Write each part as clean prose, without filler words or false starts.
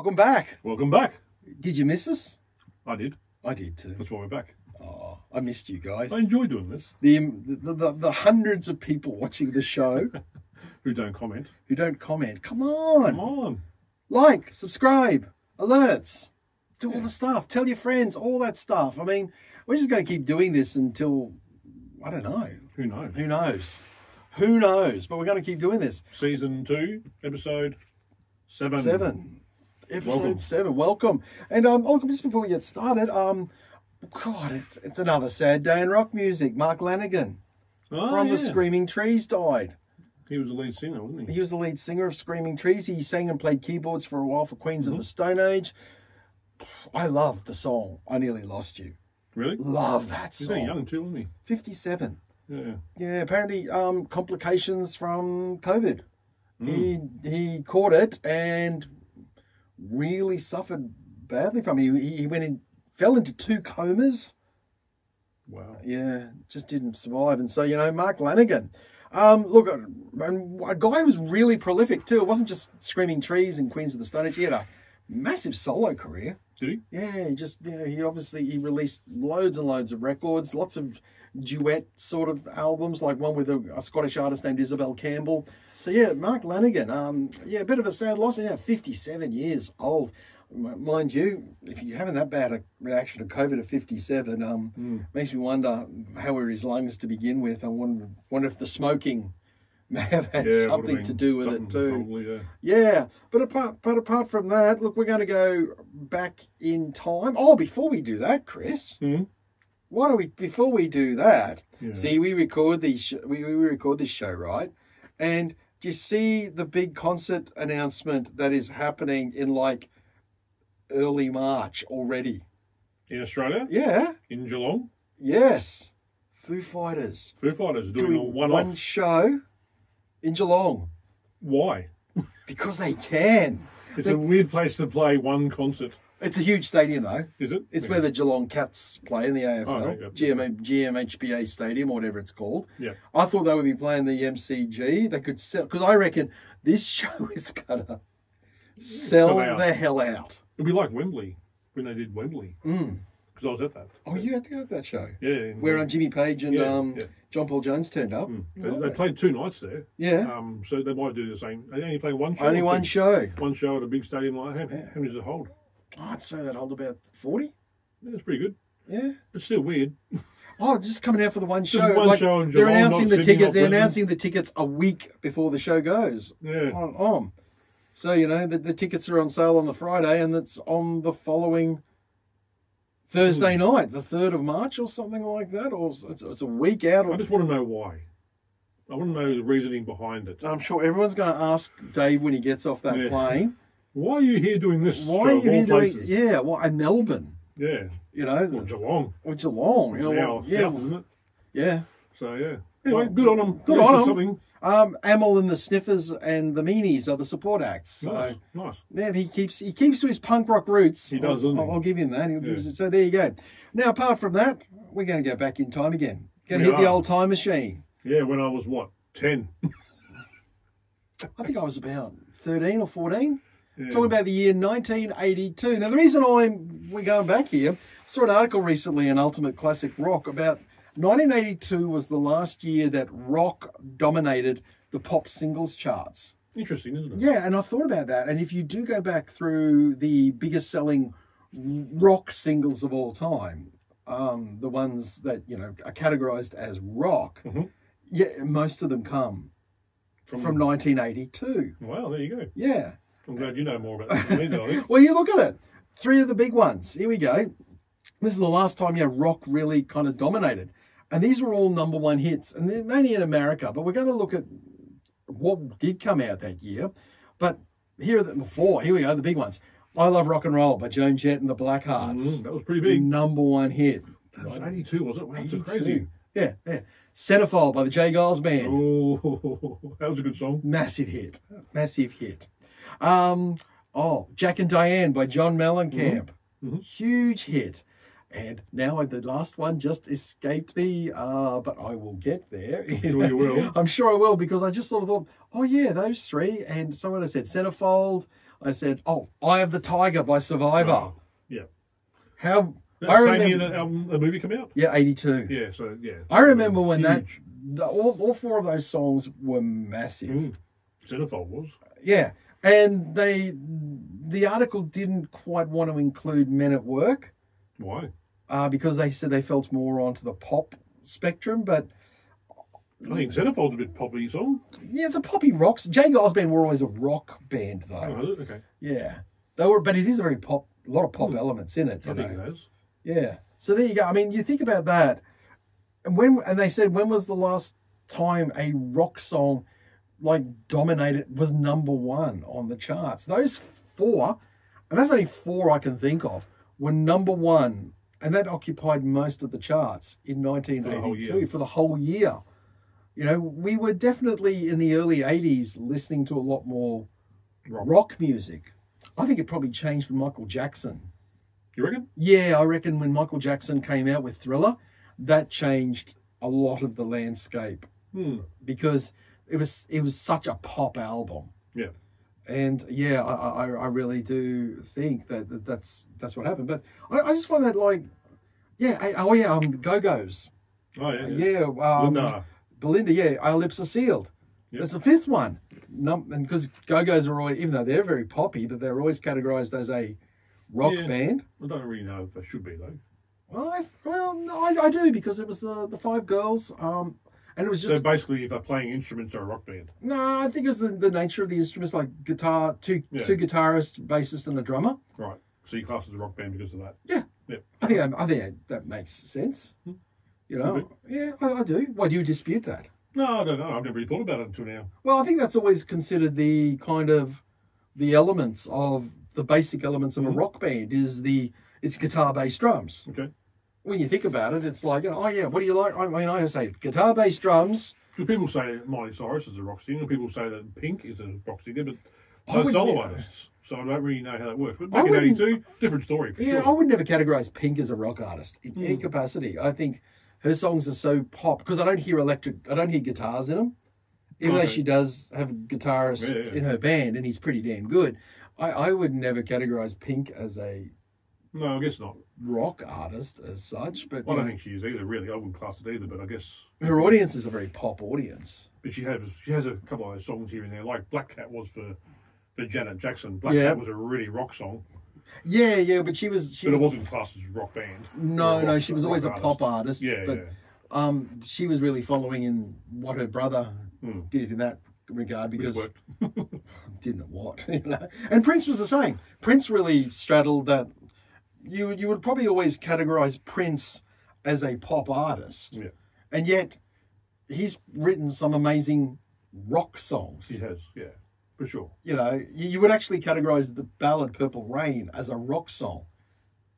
Welcome back. Welcome back. Did you miss us? I did. I did too. That's why we're back. Oh, I missed you guys. I enjoy doing this. The hundreds of people watching the show Who don't comment. who don't comment. Come on. Come on. Like, subscribe, alerts, do all the stuff. Tell your friends, all that stuff. I mean, we're just going to keep doing this until, I don't know. Who knows? Who knows? Who knows? But we're going to keep doing this. Season 2, episode 7. Episode Welcome. 7. Welcome. And just before we get started, God, it's another sad day in rock music. Mark Lanigan from the Screaming Trees died. He was the lead singer, wasn't he? He was the lead singer of Screaming Trees. He sang and played keyboards for a while for Queens of the Stone Age. I love the song I Nearly Lost You. Really? Love that He's song. very young too, wasn't 57. he? Yeah. Yeah, apparently complications from COVID. He caught it and really suffered badly from it. He fell into 2 comas. Wow. Yeah, just didn't survive. And so, Mark Lanigan. Look, a guy who was really prolific too. It wasn't just Screaming Trees and Queens of the Stone Age. He had a massive solo career. Did he? Yeah, he released loads and loads of records, lots of duet sort of albums, like one with a Scottish artist named Isabel Campbell. So yeah, Mark Lanigan, a bit of a sad loss. 57 years old. Mind you, if you're having that bad a reaction to COVID at 57, makes me wonder how were his lungs to begin with. I wonder if the smoking may have had something to do with it too. Probably, yeah. But apart from that, look, we're going to go back in time. Oh, before we do that, Chris, before we do that, see, we record these. We record this show, right? And do you see the big concert announcement that is happening in like early March already? In Australia? Yeah. In Geelong? Yes. Foo Fighters. Foo Fighters doing a one show in Geelong. Why? Because they can. It's a weird place to play one concert. It's a huge stadium, though. Is it? It's where the Geelong Cats play in the AFL. Oh, there you go. GMHBA Stadium, or whatever it's called. Yeah. I thought they would be playing the MCG. They could sell, because I reckon this show is going to sell the hell out. It'd be like Wembley, when they did Wembley. Because I was at that. Oh, you had to go to that show? Yeah. Where Jimmy Page and John Paul Jones turned up. They played 2 nights there. Yeah. So they might do the same. They only play one show. Only one show. One show at a big stadium like that. How many does it hold? Oh, I'd say that hold about 40. Yeah, it's pretty good. Yeah. It's still weird. Oh, just coming out for the one show. Just one show in Geelong, they're announcing the Sydney, tickets. They're Brisbane. announcing the tickets a week before the show goes. Yeah. On. So, the tickets are on sale on the Friday, and it's on the following Thursday night, the 3rd of March or something like that. Or it's a week out. I just want to know why. I want to know the reasoning behind it. I'm sure everyone's going to ask Dave when he gets off that plane. Why are you here doing this? Why are you here doing? Yeah, in Melbourne. Yeah. Or Geelong. Or Geelong. South, isn't it? Yeah. So, yeah. Anyway, good on them. Good on them. Something. Amel and the Sniffers and the Meanies are the support acts. So, nice. Yeah, he keeps to his punk rock roots. He does, doesn't he? I'll give him that. So there you go. Now, apart from that, we're going to go back in time again. Going to hit the old time machine. Yeah, when I was, 10? I think I was about 13 or 14. Yeah. Talking about the year 1982. Now, the reason we're going back here, I saw an article recently in Ultimate Classic Rock about 1982 was the last year that rock dominated the pop singles charts. Interesting, isn't it? Yeah, and I thought about that. And if you do go back through the biggest selling rock singles of all time, the ones that, are categorized as rock, most of them come from 1982. Wow, there you go. Yeah. I'm glad you know more about that than me, darling. Well, you look at it. 3 of the big ones. Here we go. This is the last time rock really kind of dominated. And these were all #1 hits. And they're mainly in America. But we're going to look at what did come out that year. But here are the 4. Here we go, the big ones. I Love Rock and Roll by Joan Jett and the Blackhearts. That was pretty big. #1 hit. That was 82, was it? Wow, that's 82. crazy. Yeah. Centerfold by the J. Giles Band. Oh, that was a good song. Massive hit. Jack and Diane by John Mellencamp. Huge hit. And now the last one just escaped me, but I will get there. I'm sure you will. I'm sure I will, because I just sort of thought, oh yeah, those 3. And someone has said Centerfold. I said, "Oh, Eye of the Tiger" by Survivor. Oh, yeah. How That I same remember year that album, the movie came out? Yeah, 82. Yeah, so, yeah. I remember when Huge. all four of those songs were massive. Centerfold was. Yeah, and the article didn't quite want to include Men at Work Why? because they said they felt more onto the pop spectrum, but I think Centerfold's a bit poppy song. yeah, it's a poppy rock. Jay Giles Band were always a rock band, though. Oh, okay. Yeah, they were, but it is a very pop, a lot of pop elements in it. I think it has. Yeah. So there you go. I mean, you think about that, and they said when was the last time a rock song like dominated was number one on the charts? Those four, and that's only four I can think of, were number one, and that occupied most of the charts in 1982 for the whole year. You know, we were definitely in the early 80s listening to a lot more rock music. I think it probably changed with Michael Jackson. You reckon? Yeah, I reckon when Michael Jackson came out with Thriller, that changed a lot of the landscape because it was such a pop album. Yeah. And yeah, I really do think that's what happened. But I just find that like, Go-Go's. Oh, yeah. Yeah. Belinda, yeah, Our Lips Are Sealed. Yep. That's the fifth one. And because Go-Go's are always, even though they're very poppy, but they're always categorized as a rock band. I don't really know if they should be, though. Well, I do, because it was the five girls. And it was just... So basically, if they're playing instruments, they're a rock band. No, I think it was the nature of the instruments, like guitar, two guitarists, bassist, and a drummer. Right. So you class as a rock band because of that. Yeah. Yep. I think that makes sense. You know? Yeah, I do. Why do you dispute that? No, I don't know. I've never really thought about it until now. Well, I think that's always considered the kind of the elements of the basic elements of a rock band it's guitar, bass, drums. Okay. When you think about it, it's like, oh yeah, what do you like? I mean, I say guitar, bass, drums. Because people say Miley Cyrus is a rock singer, people say that Pink is a rock singer, but those solo artists. So I don't really know how that works. But back in 82, different story for sure. Yeah, I would never categorize Pink as a rock artist in any capacity. I think her songs are so pop because I don't hear guitars in them. Even though she does have a guitarist in her band and he's pretty damn good. I would never categorize Pink as a no, I guess not rock artist as such. But I don't think she is either, really. I wouldn't class it either, but I guess her audience is a very pop audience. But she has a couple of those songs here and there, like Black Cat was for Janet Jackson. Black Cat was a really rock song. Yeah, but she was it wasn't classed as a rock band. No, she was always a pop artist. Yeah, she was really following in what her brother did in that regard because didn't what, you know. And Prince was the same. Prince really straddled that. You would probably always categorize Prince as a pop artist. Yeah. And yet he's written some amazing rock songs. He has, yeah. For sure. You know, you would actually categorize the ballad Purple Rain as a rock song.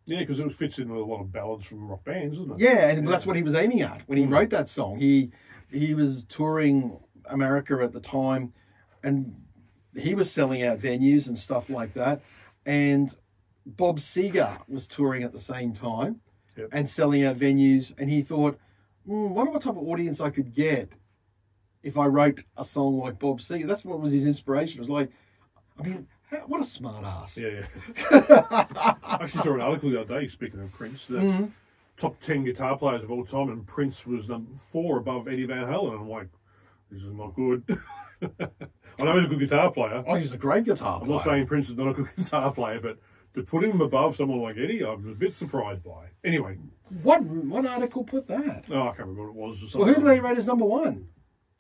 Yeah, because it fits in with a lot of ballads from rock bands, isn't it? Yeah, and that's what he was aiming at when he wrote that song. He was touring America at the time, and he was selling out venues and stuff like that. And Bob Seger was touring at the same time and selling out venues. And he thought, wonder what type of audience I could get if I wrote a song like Bob Seger. That's what was his inspiration. It was like, I mean, what a smart ass. Yeah. I actually saw an article the other day, speaking of Prince, that top 10 guitar players of all time, and Prince was number 4 above Eddie Van Halen. And I'm like, this is not good. I know he's a good guitar player. Oh, he's a great guitar player. I'm not saying Prince is not a good guitar player, but to put him above someone like Eddie, I was a bit surprised by. Anyway. What article put that? Oh, I can't remember what it was. Well, who do they rate as number 1?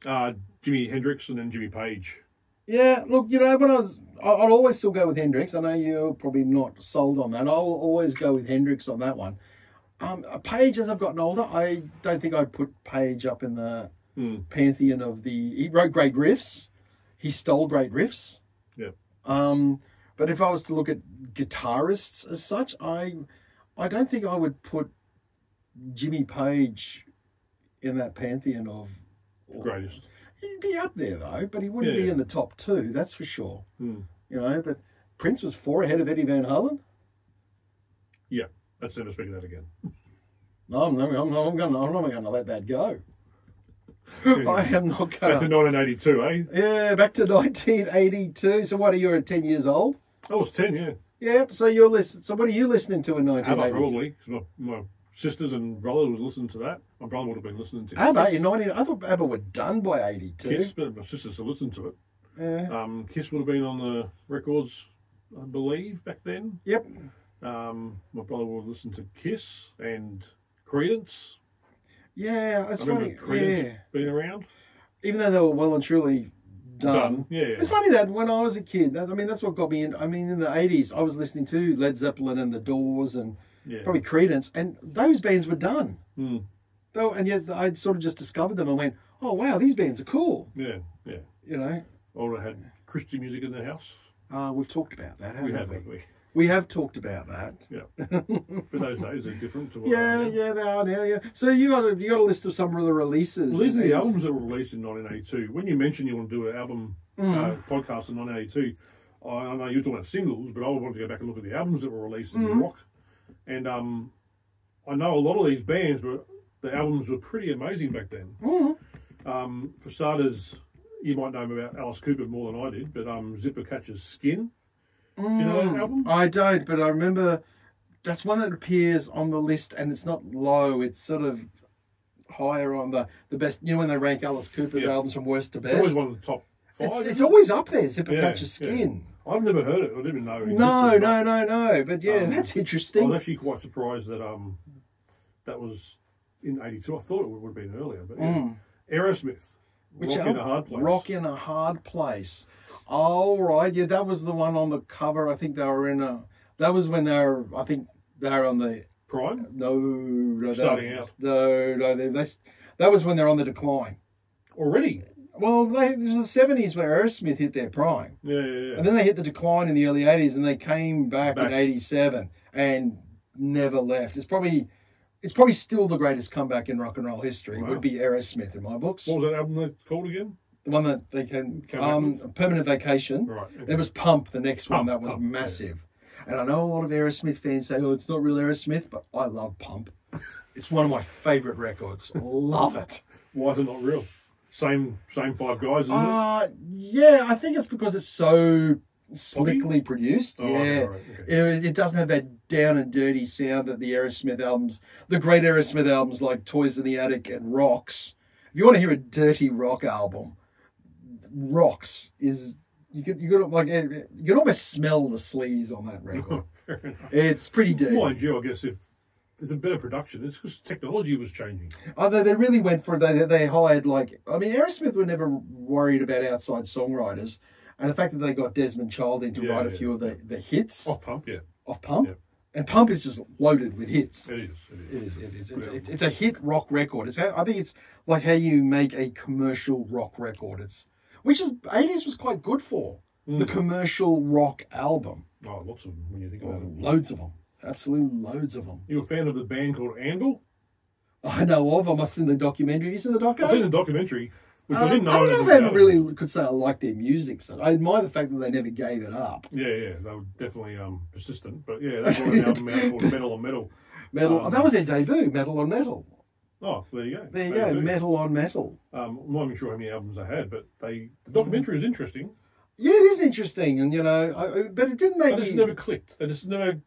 Jimi Hendrix and then Jimmy Page. Yeah, look, you know, I'll always still go with Hendrix. I know you're probably not sold on that. I'll always go with Hendrix on that one. Page, as I've gotten older, I don't think I'd put Page up in the pantheon of he wrote great riffs. He stole great riffs. Yeah. But if I was to look at guitarists as such, I don't think I would put Jimmy Page in that pantheon of greatest. He'd be up there though, but he wouldn't be in the top 2. That's for sure. You know, but Prince was 4 ahead of Eddie Van Halen. Yeah, let's never speak of that again. No, I'm not going to let that go. I am not going. Back to 1982, eh? Yeah, back to 1982. So what are you at 10 years old? I was 10, yeah. Yeah. So you're listening. So what are you listening to in ABBA 1980? probably. 'Cause my sisters and brother was listening to that. My brother would have been listening to ABBA Kiss. in 19. I thought ABBA were done by 82. Kiss, but my sisters still listened to it. Yeah. Kiss would have been on the records, I believe, back then. Yep. My brother would have listened to Kiss and Creedence. Yeah, it's I remember funny. Creedence Yeah. being around. Even though they were well and truly done. Yeah. It's funny that when I was a kid, that's what got me in. I mean, in the 80s, I was listening to Led Zeppelin and the Dawes and probably Creedence, and those bands were done. Mm. Though, and yet I sort of just discovered them and went, oh, wow, these bands are cool. Yeah. You know? I would have had Christian music in the house. We've talked about that, haven't we? We? We have talked about that. Yeah. But those days are different to what They are now, yeah. So you got a list of some of the releases. Well, these are the albums that were released in 1982. When you mentioned you want to do an album podcast in 1982, I know you're talking about singles, but I wanted to go back and look at the albums that were released in rock. And I know a lot of these bands, but the albums were pretty amazing back then. For starters, you might know about Alice Cooper more than I did, but Zipper Catcher's Skin. Do you know that album? I don't, but I remember that's one that appears on the list, and it's not low. It's sort of higher on the best. You know when they rank Alice Cooper's albums from worst to best? It's always one of the top 5. It's always up there, Zipper Catcher's Skin. Yeah. I've never heard it. I didn't even know. No. But yeah, that's interesting. I was actually quite surprised that that was in 82. I thought it would have been earlier. But Aerosmith. Which Rock in a Hard Place. Rock in a Hard Place. Oh, right. Yeah, that was the one on the cover. I think they were in a... That was when they were... I think they were on the... Prime? No. Starting out? No. That was when they're on the decline. Already? Well, it was the 70s where Aerosmith hit their prime. Yeah. And then they hit the decline in the early 80s, and they came back in 87 and never left. It's probably still the greatest comeback in rock and roll history. Wow. It would be Aerosmith in my books. What was that album called again? The one that they can... Permanent Vacation. Right. Okay. There was Pump, the next one. That was massive. Yeah. And I know a lot of Aerosmith fans say, oh, it's not real Aerosmith, but I love Pump. It's one of my favourite records. Love it. Why is it not real? Same 5 guys, isn't it? Yeah, I think it's because it's so slickly produced. Yeah. Right. Okay. It doesn't have that down and dirty sound that the Aerosmith albums, the great Aerosmith albums like Toys in the Attic and Rocks. If you want to hear a dirty rock album, Rocks is... You can almost smell the sleaze on that record. It's pretty dirty. Mind you, I guess if it's a better production, it's because technology was changing. They really went for it. They hired Aerosmith were never worried about outside songwriters, and the fact that they got Desmond Child in to write a few of the hits. Off Pump, yeah. Off Pump. Yeah. And Pump is just loaded with hits. It is. It's a hit rock record. I think it's like how you make a commercial rock record. Which 80s was quite good for the commercial rock album. Oh, lots of them when you think about it. Loads of them. Absolutely loads of them. You a fan of the band called Anvil? I know of. I must have seen the documentary. Have you seen the documentary? I've seen the documentary, which I didn't know. I don't know if I really could say I like their music. So I admire the fact that they never gave it up. Yeah. They were definitely persistent. But yeah, that's an album out called Metal on Metal. Metal. That was their debut, Metal on Metal. Oh, there you go. There you go, Metal on Metal. I'm not even sure how many albums they had, but the documentary is interesting. Yeah, it is interesting, and but it didn't make me... They just never clicked. They just never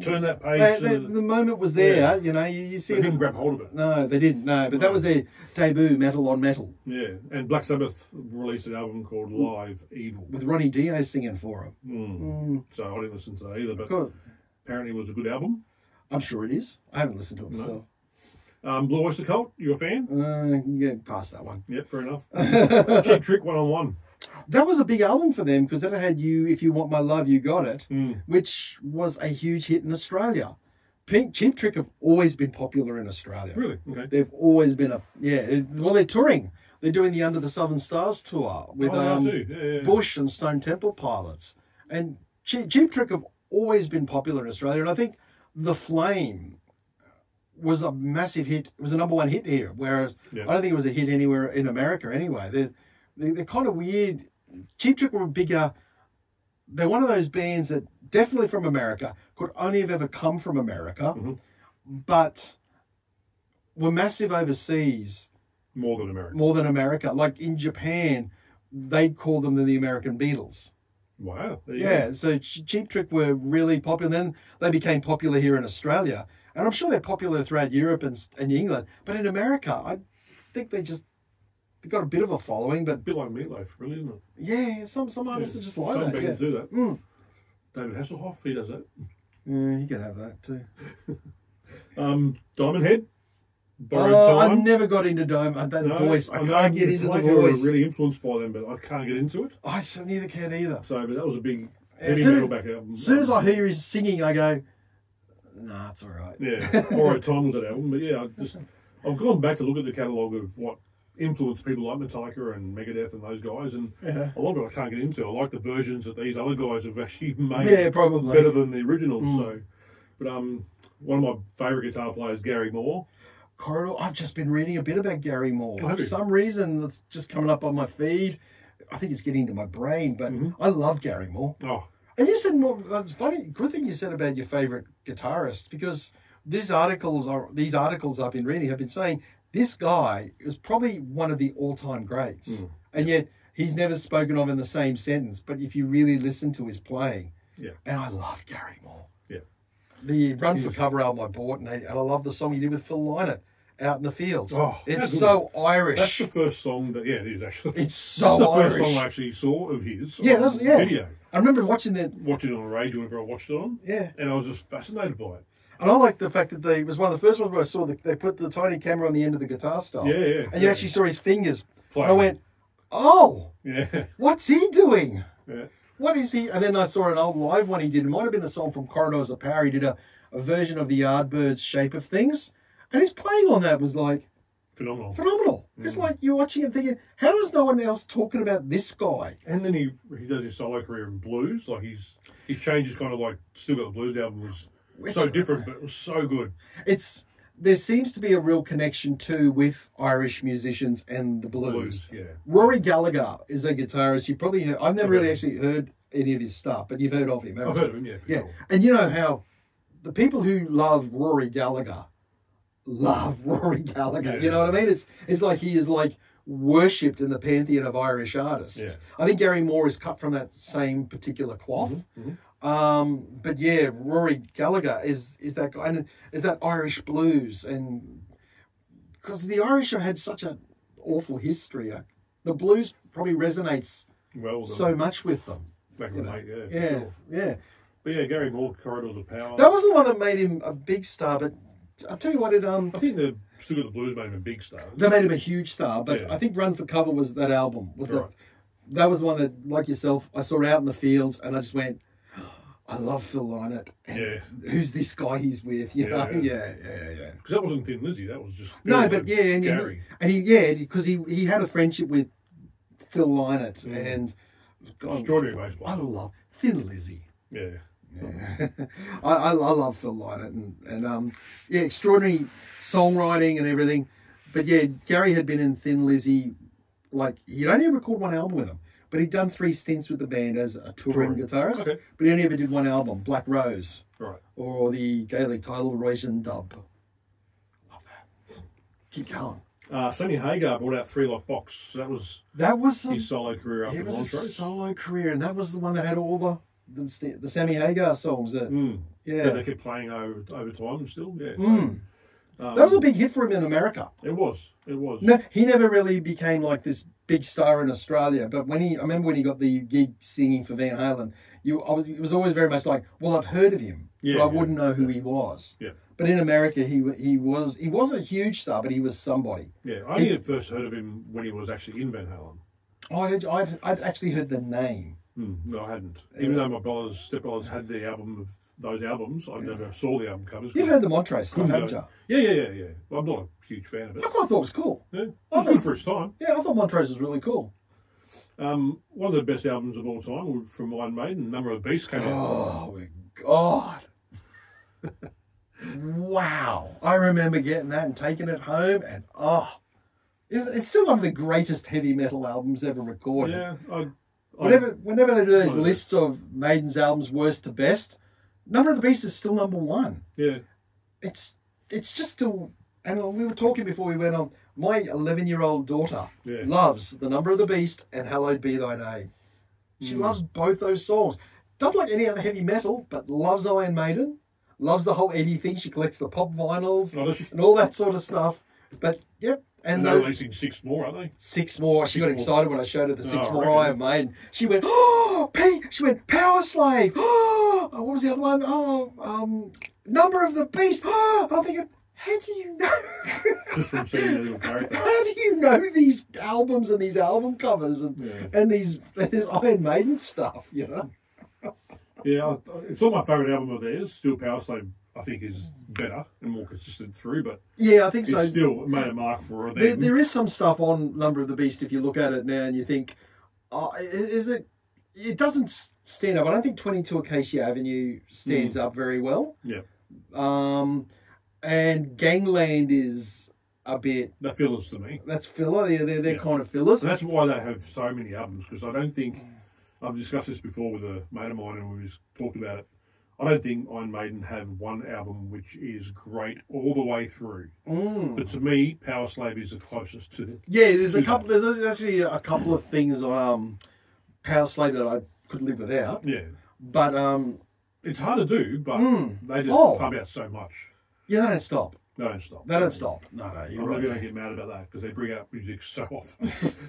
turned that page. The moment was there, you see they didn't grab hold of it. No, they didn't, but that was their debut, Metal on Metal. Yeah, and Black Sabbath released an album called Live Evil. With Ronnie Dio singing for him. So I didn't listen to that either, but apparently it was a good album. I'm sure it is. I haven't listened to it myself. Blue Oyster Cult, you a fan? Yeah, pass that one. Yep, fair enough. Cheap Trick 1-on-1. That was a big album for them because that had If You Want My Love, You Got It, which was a huge hit in Australia. Cheap Trick have always been popular in Australia. Really? Okay. They've always been they're touring. They're doing the Under the Southern Stars tour with Bush and Stone Temple Pilots. And Cheap Trick have always been popular in Australia. And I think The Flame was a massive hit. It was a number 1 hit here, whereas I don't think it was a hit anywhere in America anyway. They're kind of weird. Cheap Trick were bigger. They're one of those bands that definitely from America, could only have ever come from America, but were massive overseas. More than America. Like in Japan, they'd call them the American Beatles. Wow. There you Yeah, go. so Cheap Trick were really popular. Then they became popular here in Australia. And I'm sure they're popular throughout Europe and England. But in America, I think they've got a bit of a following. A But bit like Meatloaf, really, isn't it? yeah, some artists are just like Some that. bands Yeah. do that. Mm. David Hasselhoff, he does that. Yeah, you can have that too. Diamond Head. Borrowed Oh, I Time. never got into that voice. I know can't get into the Metallica were voice. really influenced by them, but I can't get into it. I so neither can either. So, but that was a big As heavy soon metal as- back album. As soon as I hear his singing, I go, nah, it's all right. Yeah, Borrowed Time was that album. But yeah, I've gone back to look at the catalogue of what influenced people like Metallica and Megadeth and those guys, and Yeah. a lot of it I can't get into. I like the versions that these other guys have actually made Yeah, probably. better than the originals. So, but one of my favourite guitar players, Gary Moore. Corridor. I've just been reading a bit about Gary Moore. Oh, have For you? some reason, it's just coming up on my feed. I think it's getting into my brain, but I love Gary Moore. Oh, And you said more. It's funny. Good thing you said about your favourite guitarist, because these articles I've been reading have been saying this guy is probably one of the all-time greats, and yet he's never spoken of in the same sentence. But if you really listen to his playing, and I love Gary Moore. yeah. The Run for Cover album I bought, and I love the song he did with Phil Lynott, Out in the Fields. Oh, it's how good. so That's Irish. the first song that, yeah, it is actually. It's so That's the Irish. first song I actually saw of his. Yeah, on that's video. I remember watching that. Watching it on the radio whenever I watched it on. Yeah, And I was just fascinated by it. and I like the fact that it was one of the first ones where I saw they put the tiny camera on the end of the guitar style. Yeah, yeah. And you actually saw his fingers. Playing. And I went, oh, Yeah. what's he doing? Yeah. What is he? And then I saw an old live one he did. It might have been a song from Corridors of Power. He did a version of the Yardbirds' Shape of Things. And his playing on that was like phenomenal. It's like you're watching and thinking, how is no one else talking about this guy? And then he does his solo career in blues. Like his changes kind of like Still Got the Blues album was so different, but it was so good. There seems to be a real connection too with Irish musicians and the blues. Yeah. Rory Gallagher is a guitarist. You probably heard, I've never really actually heard any of his stuff, but you've heard of him. I've heard of him, yeah. For Yeah, Sure. and you know how the people who love Rory Gallagher love Rory Gallagher. Yeah. You know what I mean? It's like he is like worshipped in the pantheon of Irish artists. Yeah. I think Gary Moore is cut from that same particular cloth. But yeah, Rory Gallagher is that guy, and is that Irish blues, and because the Irish have had such an awful history, the blues probably resonates Well, so much with them. back in the day, yeah. for Yeah, Sure. yeah. But yeah, Gary Moore, Corridors of Power. That was the one that made him a big star. But I'll tell you what, I think the Still Got the Blues made him a big star. that made him a huge star. But Yeah. I think Run for Cover was that album. Right. That was the one that, like yourself, I saw Out in the Fields, and I just went, I love Phil Lynott. And Yeah. who's this guy he's with? You know? Yeah. Yeah. Because that wasn't Thin Lizzy, that was just No, Phil but and yeah, Gary. because he had a friendship with Phil Lynott, and God, Extraordinary bass player. I love Thin Lizzy. Yeah. Yeah. I love Phil Lynott and yeah, extraordinary songwriting and everything. But yeah, Gary had been in Thin Lizzy, like he'd only record one album with them, but he'd done 3 stints with the band as a touring guitarist. Okay. But he only ever did one album, Black Rose, Right. or the gaelic title Roisin Dub. Love that. Keep going. Sammy Hagar brought out 3 Lock Box. That was his solo career after It was a Montrose. solo career, and that was the one that had all the Sammy Hagar songs. That Yeah, they kept playing over time still. Yeah, that was a big hit for him in America. It was. No, he never really became like this big star in Australia. But I remember when he got the gig singing for Van Halen, it was always very much like, well, I've heard of him, but I wouldn't know who he was. Yeah. But in America, he wasn't a huge star, but he was somebody. Yeah, I only had first heard of him when he was actually in Van Halen. I'd actually heard the name. No, I hadn't. Even though my stepbrothers had the album of those albums, I never saw the album covers. You've heard the Montrose stuff, haven't you? Yeah. Well, I'm not a huge fan of it. I thought it was cool. Yeah, it was good for its time. Yeah, I thought Montrose was really cool. One of the best albums of all time from Iron Maiden, Number of the Beast, came out. Oh my God. Wow. I remember getting that and taking it home, and it's still one of the greatest heavy metal albums ever recorded. Yeah, Whenever they do those lists of Maiden's albums worst to best, Number of the Beast is still number 1. Yeah. It's just still, and we were talking before we went on, my 11-year-old daughter loves The Number of the Beast and Hallowed Be Thy Name. She loves both those songs. Doesn't like any other heavy metal, but loves Iron Maiden. Loves the whole Eddie thing. She collects the pop vinyls and all that sort of stuff. But, yep. And they're releasing 6 more, aren't they? 6 more. She got excited when I showed her the 6 more Iron Maiden. She went, oh, Pete. She went, Power Slave. Oh, what was the other one? Oh, Number of the Beast. Oh, I'm thinking, how do you know? Just from seeing the little character. How do you know these albums and these album covers and these Iron Maiden stuff, you know? Yeah, it's not my favourite album of theirs. Still, Power Slave, I think, is better and more consistent through, but yeah, I think so. Still made a mark for them. There is some stuff on Number of the Beast if you look at it now and you think, oh, is it? It doesn't stand up. I don't think 22 Acacia Avenue stands up very well. Yeah. And Gangland is a bit... They're fillers to me. That's filler. They're kind of fillers. And that's why they have so many albums, because I don't think... I've discussed this before with a mate of mine and we just talked about it. I don't think Iron Maiden have one album which is great all the way through. But to me, Power Slave is the closest to it. Yeah, there's actually a couple of things on Power Slave that I could live without. Yeah. But... it's hard to do, but they just pump out so much. Yeah, they don't stop. They don't stop. They don't stop. No, you're I'm right. not going to get mad about that because they bring out music so often.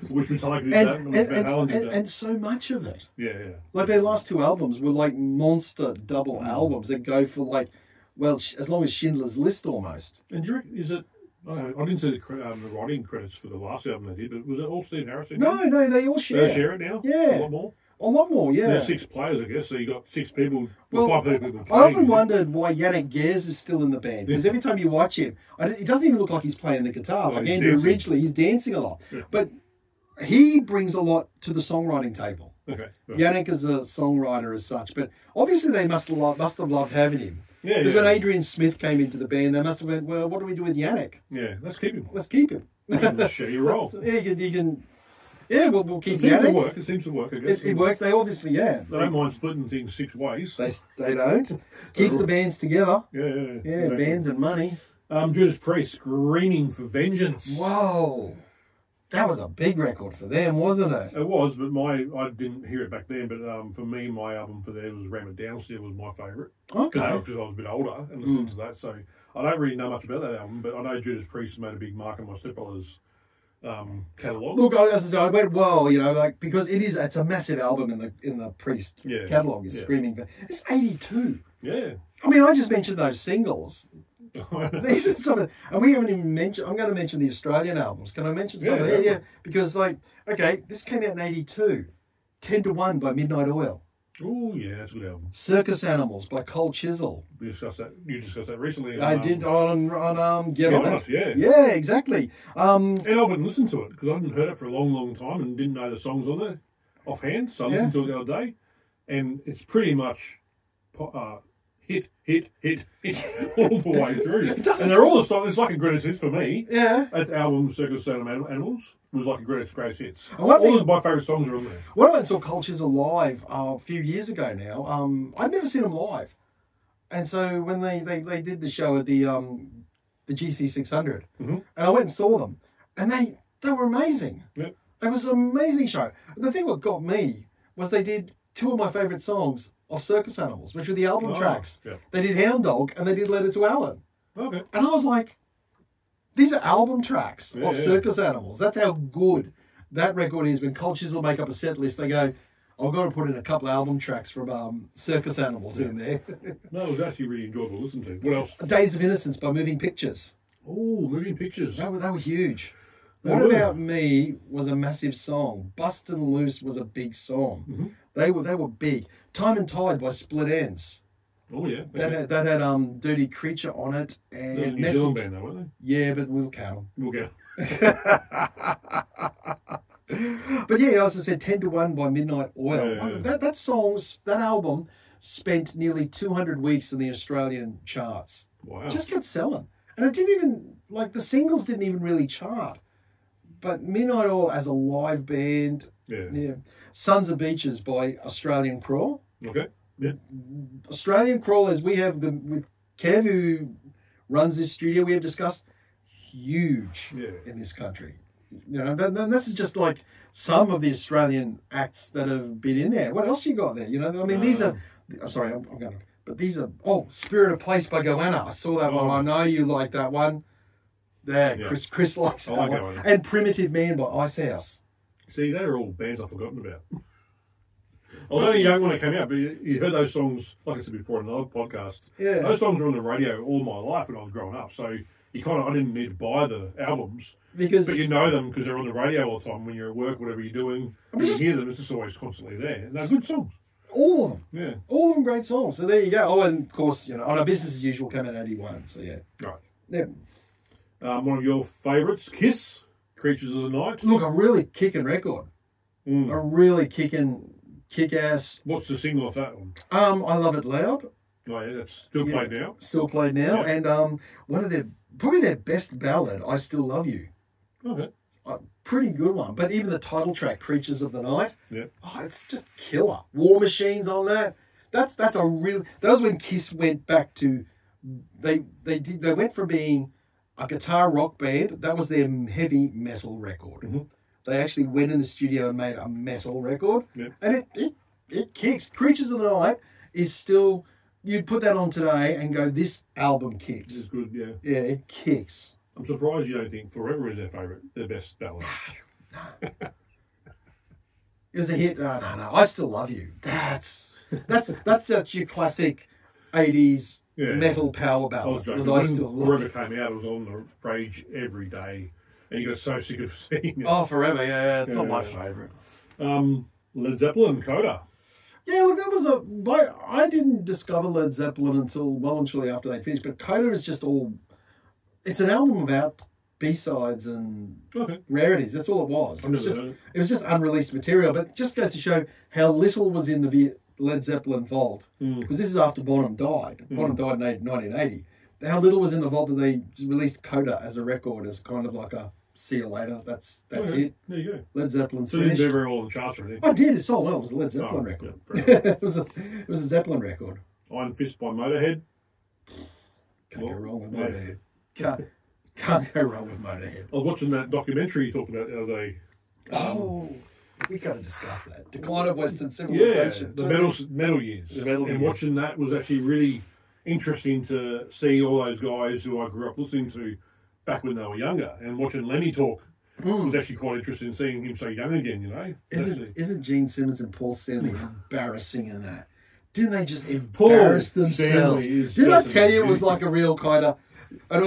Wish Metallica did that. And so much of it. Yeah. Like their last 2 albums were like monster double albums that go for like, well, as long as Schindler's List almost. And do you reckon, is it... I didn't see the writing credits for the last album they did, but was it all Steve Harrison? No, they all share. They share it now? Yeah. A lot more? A lot more, yeah. There's 6 players, I guess, so you got 6 people, 5 people. I often wondered why Yannick Gares is still in the band, because every time you watch him, it doesn't even look like he's playing the guitar. Like Andrew Ridgeley, he's dancing a lot. Yeah. But he brings a lot to the songwriting table. Okay. Right. Yannick is a songwriter as such, but obviously they must have loved having him. Yeah, because when Adrian Smith came into the band, they must have went, well, what do we do with Yannick? Yeah, let's keep him. Let's keep him. Let's share your role. Yeah, you can... Yeah, we'll keep Yannick. It seems to work, I guess. It works. They obviously, They don't mind splitting things 6 ways. They don't. Keeps the bands together. Yeah, bands and money. Judas Priest, Screaming for Vengeance. Whoa. That was a big record for them, wasn't it? It was, but I didn't hear it back then, but for me, my album for them was Ram It Down Still was my favourite. Okay. Because I was a bit older and listened to that, so I don't really know much about that album, but I know Judas Priest made a big mark on my stepbrother's catalogue. Look, I went well, because it's a massive album in the Priest catalogue. Is Screaming for... It's 82. Yeah. I mean, I just mentioned those singles. These are some of, and we haven't even mentioned. I'm going to mention the Australian albums. Can I mention some of them? Yeah, because this came out in 82. 10 to 1 by Midnight Oil. Oh yeah, that's a good album. Circus Animals by Cold Chisel. You discussed that recently. I did on Get On It. Yeah, exactly. And I wouldn't listen to it because I hadn't heard it for a long time and didn't know the songs on there offhand. So I listened to it the other day, and it's pretty much hit all the way through. And they're all the songs. It's like a greatest hits for me. Yeah, that album, Circus Animals, was like a greatest hits. All of my favourite songs are on there. When I went and saw Cold Chisel live a few years ago now, I'd never seen them live, and so when they did the show at the GC 600, and I went and saw them, and they were amazing. Yep. It was an amazing show. The thing what got me was they did 2 of my favourite songs of Circus Animals, which were the album tracks. Yep. They did Hound Dog and they did Letter to Alan. Okay. And I was like, these are album tracks of Circus Animals. That's how good that record is. When Cold Chisel make up a set list, they go, I've got to put in a couple of album tracks from Circus Animals in there. No, it was actually really enjoyable to listen to. What else? Days of Innocence by Moving Pictures. Oh, Moving Pictures. They were huge. What About Me was a massive song. Bustin' Loose was a big song. They were big. Time and Tide by Split Ends. Oh yeah. That had Dirty Creature on it. And a New Zealand band though, weren't they? Yeah, but we'll count them. We'll go. But yeah, as I said, 10 to 1 by Midnight Oil. That album spent nearly 200 weeks in the Australian charts. Wow. Just kept selling. And it didn't even, the singles didn't even really chart. But Midnight Oil as a live band. Yeah. Sons of Beaches by Australian Crawl. Okay. Yeah. Australian Crawl, as we have with Kev, who runs this studio, we have discussed, huge in this country. You know, then this is just like some of the Australian acts that have been in there. What else you got there? You know, I mean, these are. I'm sorry, I'm going. But these are. Oh, Spirit of Place by Goanna. I saw that one. I know you like that one. There, yeah. Chris likes that one. And Primitive Man by Icehouse. See, they're all bands I've forgotten about. I was only young when it came out, but you heard those songs, like I said before in another podcast. Yeah. Those songs were on the radio all my life when I was growing up. So I didn't need to buy the albums. But you know them because they're on the radio all the time when you're at work, whatever you're doing. You hear them, it's just always constantly there. And they're good songs. All of them. Yeah. All of them great songs. So there you go. Oh, and of course, you know, on A Business as Usual came out in 81. So yeah. Right. Yeah. One of your favourites, Kiss, Creatures of the Night. Look, a really kicking record. A really kick-ass. What's the single of that one? I Love It Loud. Oh yeah, that's still played now. Still played now. Yeah. And one of probably their best ballad, I Still Love You. Okay. Pretty good one. But even the title track, Creatures of the Night, it's just killer. War Machines on that. That's a real. That was when Kiss went back to. They went from being a guitar rock band. That was their heavy metal record. Mm-hmm. They actually went in the studio and made a metal record, and it kicks. Creatures of the Night is still. You'd put that on today and go, this album kicks. It's good, yeah. Yeah, it kicks. I'm surprised you don't think Forever is their best ballad. No. It was a hit. No. I Still Love You. That's such your classic 80s metal power ballad. When Forever came out, it was on the rage every day. And you got so sick of seeing it. Oh, Forever, yeah. It's not my favourite. Led Zeppelin, Coda. Yeah, look, that was I didn't discover Led Zeppelin until well and truly after they finished. But Coda is just all... It's an album about B-sides and rarities. That's all it was. It was just unreleased material. But it just goes to show how little was in the Led Zeppelin vault. Because this is after Bonham died. Bonham died in 1980. How little was in the vault that they released Coda as a record as kind of like a see you later. That's it. There you go. Led Zeppelin's so finished. So you didn't do very well on the charts or anything? I did. It sold well. It was a Led Zeppelin record. Yeah, it was a Zeppelin record. Iron Fist by Motorhead. Can't go wrong with Motorhead. Can't go wrong with Motorhead. I was watching that documentary you talked about the other day. We got to discuss that. Decline of Western Civilization. Yeah, the metal years. And watching that was actually really interesting to see all those guys who I grew up listening to back when they were younger. And watching Lemmy talk was actually quite interesting, seeing him so young again, you know. Isn't Gene Simmons and Paul Stanley embarrassing in that? Didn't they just embarrass themselves? Didn't I tell you it was like a real kind of... And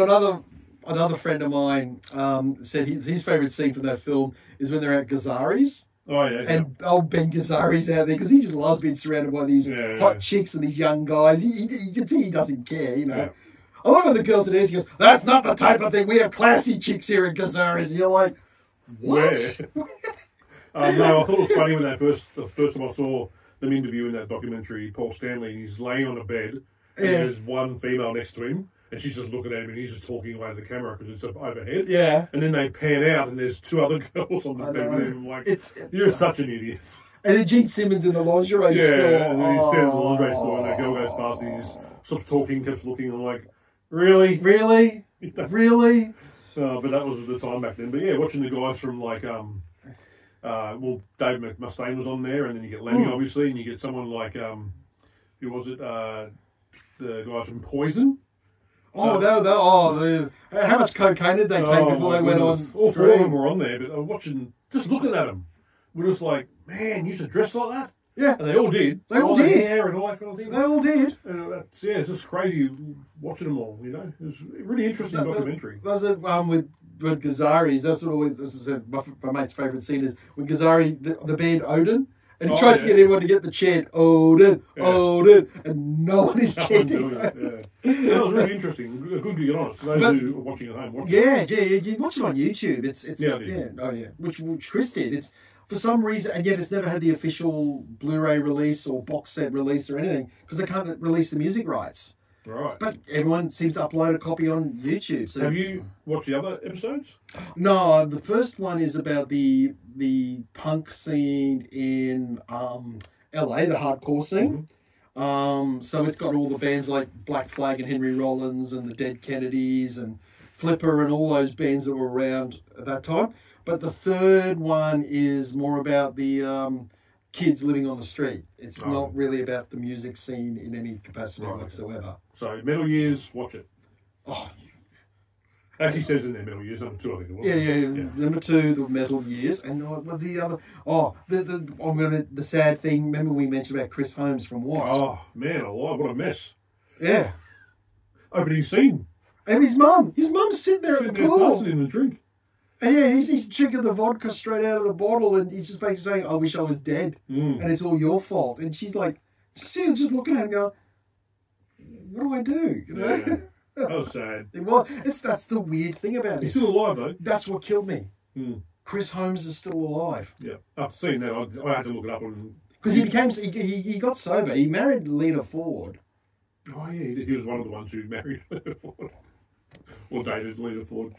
another friend of mine said his favourite scene from that film is when they're at Gazaris. Oh, yeah. And old Ben Gazzari's out there because he just loves being surrounded by these hot chicks and these young guys. You can see he doesn't care, you know. Yeah. I love when the girls at He goes, that's not the type of thing. We have classy chicks here at Gazzari's. You're like, what? Yeah. No, I thought it was funny when the first time I saw them interviewing that documentary, Paul Stanley, he's laying on a bed and there's one female next to him. And she's just looking at him and he's just talking away to the camera because it's overhead. Yeah. And then they pan out and there's two other girls on the bed with him. Like, you're such an idiot. And then Gene Simmons in the lingerie store. Yeah, and then he's standing in the lingerie store and that girl goes past and he stops talking, keeps looking. I'm like, really? Really? Really? But that was the time back then. But yeah, watching the guys from like, Dave Mustaine was on there and then you get Lemmy obviously and you get someone like, who was it? The guys from Poison. How much cocaine did they take before they went on? All four of them were on there, but I'm watching, just looking at them. We're just like, man, you used to dress like that? Yeah. And they all did. They all did. Hair and all that kind of thing. They all did. And it's just crazy watching them all, you know. It was a really interesting documentary. That was it with Gazzari's. That's what always, as I said, my mate's favourite scene is when Gazzari, the band Odin, and he tries to get everyone to get the chant, Odin, Odin, and no one is chanting. That was really interesting. Good to get on. For those who are watching at home. You watch it on YouTube. Which Chris did. It's for some reason, and yet it's never had the official Blu-ray release or box set release or anything because they can't release the music rights. Right. But everyone seems to upload a copy on YouTube. So have you watched the other episodes? No, the first one is about the punk scene in LA, the hardcore scene. So it's got all the bands like Black Flag and Henry Rollins and the Dead Kennedys and Flipper and all those bands that were around at that time. But the third one is more about the kids living on the street. It's not really about the music scene in any capacity whatsoever. So, Metal Years, watch it. Oh, Actually says in there Metal Years, number 2, I think it was. yeah. Number 2, the Metal Years. And what's the other? Oh, the sad thing, remember we mentioned about Chris Holmes from Wasp? Oh, man alive, what a mess. Yeah. Opening scene. And his mum's sitting there at the pool. In the drink. And yeah, he's drinking the vodka straight out of the bottle, and he's just basically saying, I wish I was dead, and it's all your fault. And she's like, just looking at him going, what do I do? You know? Yeah. That was sad. It was. That's the weird thing about it. He's still alive, though. That's what killed me. Chris Holmes is still alive. Yeah. I've seen that. I had to look it up. Because he got sober. He married Lena Ford. Oh, yeah. He was one of the ones who married Ford. Or dated Lena Ford.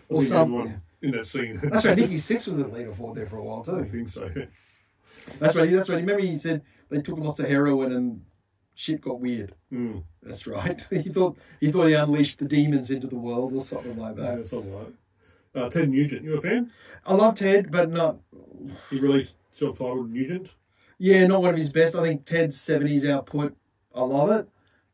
Or something. In that scene. That's right. Nicky Six was at Lena Ford there for a while, too. I think so. That's right. Remember he said they took lots of heroin and shit got weird. That's right. He thought he unleashed the demons into the world or something like that. Yeah, something like that. Ted Nugent, you a fan? I love Ted, but not... He released self-titled Nugent? Yeah, not one of his best. I think Ted's 70s output, I love it.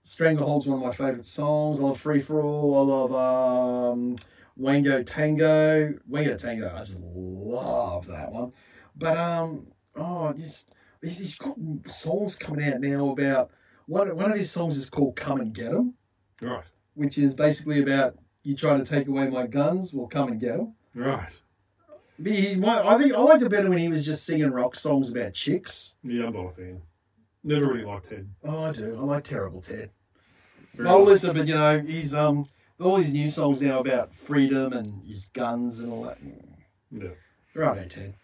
Stranglehold's one of my favourite songs. I love Free For All. I love Wango Tango. Wango Tango, I just love that one. But, he's got songs coming out now about... One of his songs is called Come and Get 'Em. Right. Which is basically about, you trying to take away my guns, well, come and get 'em. Right. I liked it better when he was just singing rock songs about chicks. Yeah, I'm not a fan. Never really liked Ted. Oh, I do. I like Terrible Ted. I'll listen, but, he's all these new songs now about freedom and his guns and all that. Yeah. Right, Ted.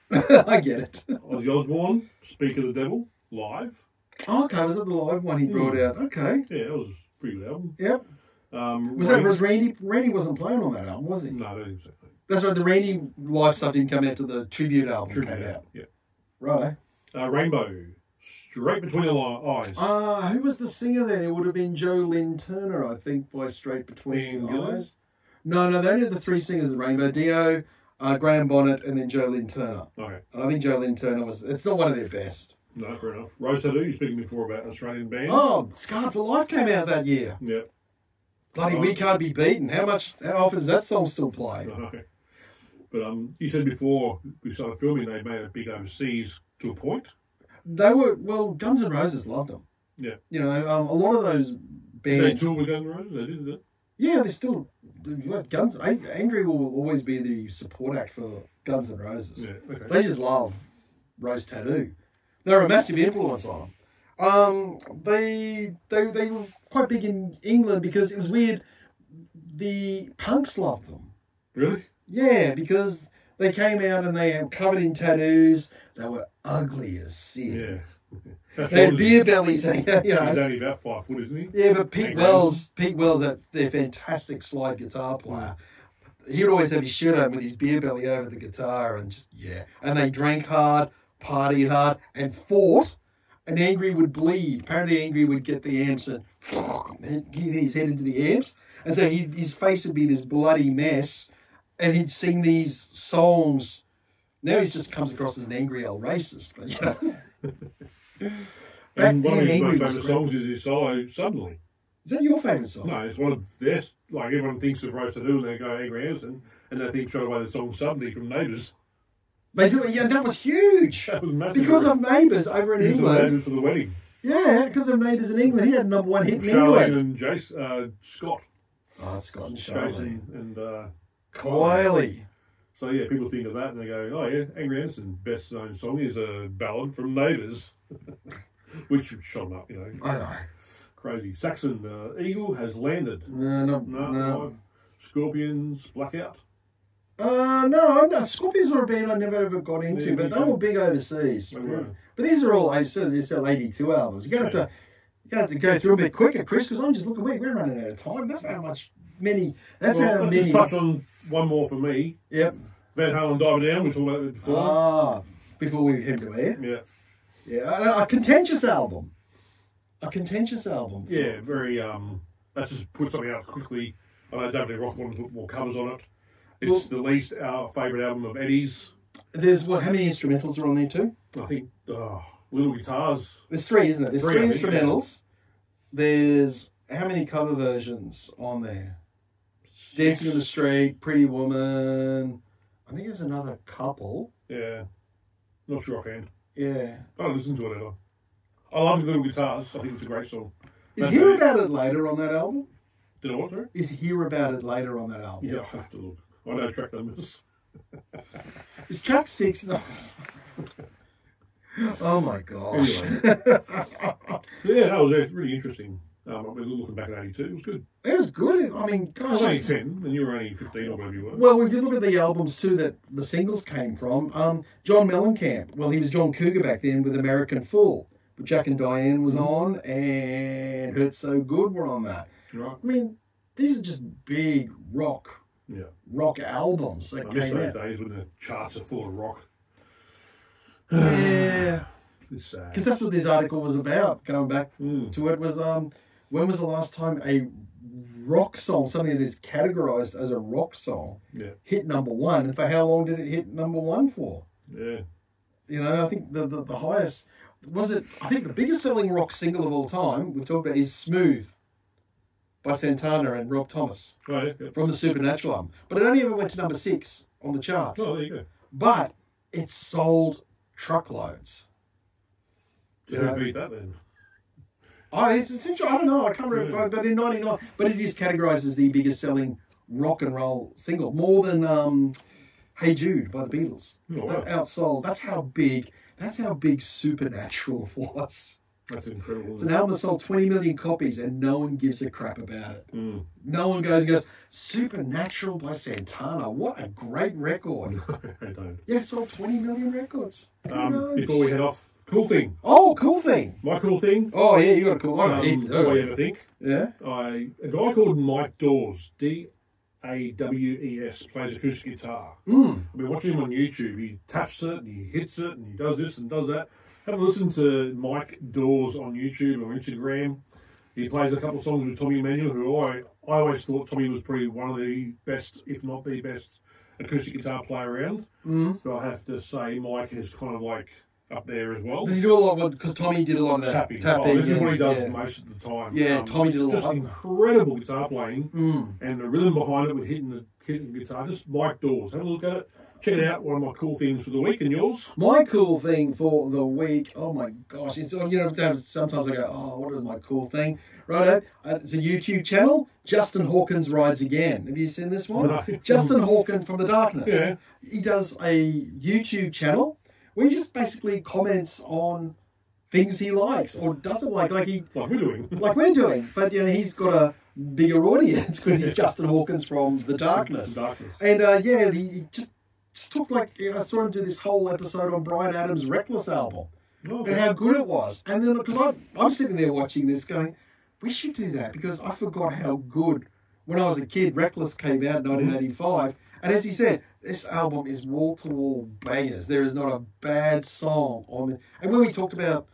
I get it. Ozzy Osbourne, Speak of the Devil, live. Oh, okay. Was that the live one he brought out? Okay. Yeah, that was a pretty good album. Yep. Was Randy? Randy wasn't playing on that album, was he? No, I don't think so. That's right. The Randy live stuff didn't come out till the tribute album came out. Yeah. Right. Rainbow, Straight Between the Eyes. Who was the singer then? It would have been Joe Lynn Turner, I think, by Straight Between the Eyes. No, they only had the 3 singers of Rainbow: Dio, Graham Bonnet, and then Joe Lynn Turner. Okay. And I think Joe Lynn Turner it's not one of their best. No, fair enough. Rose Tattoo, you speaking before about Australian bands. Oh, Scarred for Life came out that year. Yeah. Bloody We Can't Be Beaten. How often does that song still play? Okay. But you said before we started filming, they made it big overseas to a point. They were, Guns N' Roses loved them. Yeah. A lot of those bands... They toured with Guns N' Roses? They did that? Yeah, they still... Guns... Angry will always be the support act for Guns N' Roses. Yeah, okay. They just love Rose Tattoo. They were a massive influence on them. They were quite big in England because it was weird. The punks loved them. Really? Yeah, because they came out and they were covered in tattoos. They were ugly as sin. Yeah. They had beer bellies. He's only about 5 foot, isn't he? Yeah, but Pete Wells, their fantastic slide guitar player. He would always have his shirt open with his beer belly over the guitar and and they drank hard, partied hard, and fought, and Angry would bleed. Apparently Angry would get the amps and hit his head into the amps, and so his face would be this bloody mess, and he'd sing these songs. Now he just comes across as an angry old racist, but and one of his most famous songs is his solo, Suddenly. Is that your favourite song? No, it's one of their, like everyone thinks of Rose Tattoo and they go Angry Anderson, and they think straight away the song Suddenly from Neighbours. They do, and that was huge. That was massive. Because of Neighbours over in England. Neighbours for the wedding. Yeah, because of Neighbours in England. He had number 1 hit in Charlene England. and Scott. Oh, Scott and Charlene. Charlene. And Kylie. So yeah, people think of that and they go, oh yeah, Angry Anderson's best known song is a ballad from Neighbours. Which shot him up, I know. Crazy. Saxon Eagle has landed. No. Scorpions, Blackout. No. Scorpions were a band I never ever got into, but they were big overseas. Right. But these are all, these are 82 albums. You're going to have to go through a bit quicker, Chris, because I'm just looking, we're running out of time. That's how many. Let's just touch on one more for me. Yep. Van Halen Dive It Down, we talked about it before. Before we head to air. Yeah. Yeah, a contentious album. Yeah, very, let's just put something out quickly. I know David Roth wanted to put more covers on it. It's the least our favourite album of Eddie's. There's how many instrumentals are on there too? I think little guitars. There's 3, isn't it? There's 3 instrumentals. There's how many cover versions on there? Dancing in the Street, Pretty Woman. I think there's another couple. Yeah. Not sure offhand. Yeah. I don't listen to it ever. I love the little guitars. I think it's a great song. Is Hear About It Later on that album? Did I what, sorry? Is Hear About It Later on that album? Yeah, I have to look. I know track numbers. Is track 6? No. Oh my gosh. Anyway. Yeah, that was really interesting. Looking back at 82, it was good. It was good. I mean, gosh. I was only 10, and you were only 15 or whatever you were. Well, if you look at the albums too that the singles came from, John Mellencamp, well, he was John Cougar back then with American Fool. But Jack and Diane was on, and Hurt So Good were on that. Right. I mean, these are just big rock albums that I miss came those out. days when the charts are full of rock. Yeah. It's sad. Because that's what this article was about, going back to it, was when was the last time a rock song, something that is categorised as a rock song, hit number 1, and for how long did it hit number 1 for? Yeah. You know, I think the highest, I think the biggest selling rock single of all time, we've talked about, is Smooth by Santana and Rob Thomas from the Supernatural album. But it only ever went to number 6 on the charts. Oh, there you go. But it sold truckloads. Who beat that then? Oh, it's interesting. I don't know. I can't remember. But in '99, but it is categorised as the biggest selling rock and roll single, more than "Hey Jude" by the Beatles. Oh, wow. That outsold. That's how big Supernatural was. That's incredible. It's an album that sold 20 million copies, and no one gives a crap about it. No one goes, Supernatural by Santana. What a great record. I don't. Yeah, it sold 20 million records. Before we head off, cool thing. Oh, cool thing. My cool thing. Oh, yeah, you got a cool one. What do you ever think? Yeah. A guy called Mike Dawes, Dawes, plays acoustic guitar. I've been watching him on YouTube. He taps it and he hits it and he does this and does that. Have a listen to Mike Dawes on YouTube or Instagram. He plays a couple of songs with Tommy Emmanuel, who I always thought Tommy was probably one of the best, if not the best, acoustic guitar player around. But I have to say Mike is kind of like up there as well. Does he do a lot because Tommy did a lot of that tapping. tapping. This is what he does most of the time. Yeah, Tommy did a lot. Just incredible guitar playing and the rhythm behind it with hitting the guitar. Just Mike Dawes. Have a look at it. Check it out. One of my cool things for the week, and yours? My cool thing for the week. Oh my gosh! It's sometimes I go, oh, what is my cool thing? Right, it's a YouTube channel. Justin Hawkins Rides Again. Have you seen this one? No. Justin Hawkins from the Darkness. Yeah. He does a YouTube channel where he just basically comments on things he likes or doesn't like we're doing. like we're doing. But he's got a bigger audience because he's Justin Hawkins from the Darkness. And he just talked I saw him do this whole episode on Bryan Adams' Reckless album and how good it was. And then because I'm sitting there watching this going, we should do that because I forgot how good, when I was a kid, Reckless came out in 1985. And as he said, this album is wall-to-wall bangers. There is not a bad song on it. And when we talked about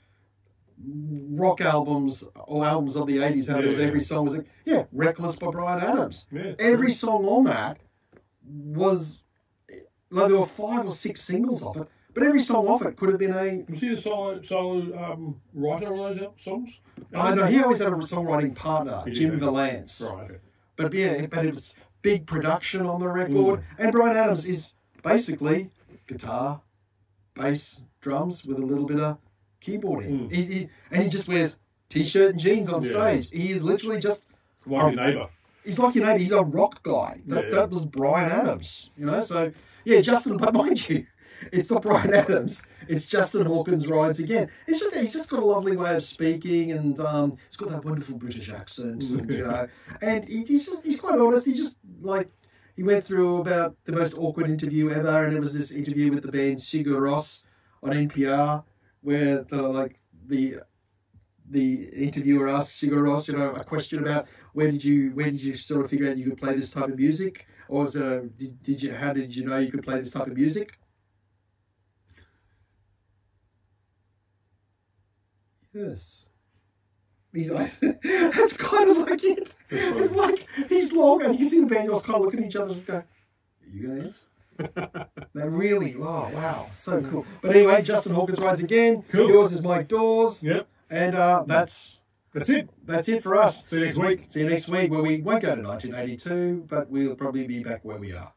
rock albums or albums of the 80s, how there was every song was Reckless by Bryan Adams. Yeah. Every song on that was... there were 5 or 6 singles of it, but every song off it could have been a... Was he a solo writer of those songs? I know, he always had a songwriting partner, Jim Valance. Right, okay. But it was big production on the record. And Bryan Adams is basically guitar, bass, drums with a little bit of keyboarding. And he just wears T-shirt and jeans on stage. He is literally just... Like your neighbour. He's like your neighbour. He's a rock guy. That was Bryan Adams, So... yeah, Justin, but mind you, it's not Bryan Adams. It's Justin Hawkins Rides Again. He's just got a lovely way of speaking, and he's got that wonderful British accent, and he's quite honest. He went through about the most awkward interview ever, and it was this interview with the band Sigur Rós on NPR, where the interviewer asked Sigur Rós, a question about where did you sort of figure out you could play this type of music? Or how did you know you could play this type of music? Yes. He's like, that's kind of like it. It's like he's long, and you can see the band kind of looking at each other and go, "Are you going to answer?" They're really, oh wow, so cool. But anyway, Justin Hawkins rides again. Cool. Yours is Mike Dawes. Yep. And that's it. That's it for us. See you next week. See you next week, where we won't go to 1982, but we'll probably be back where we are.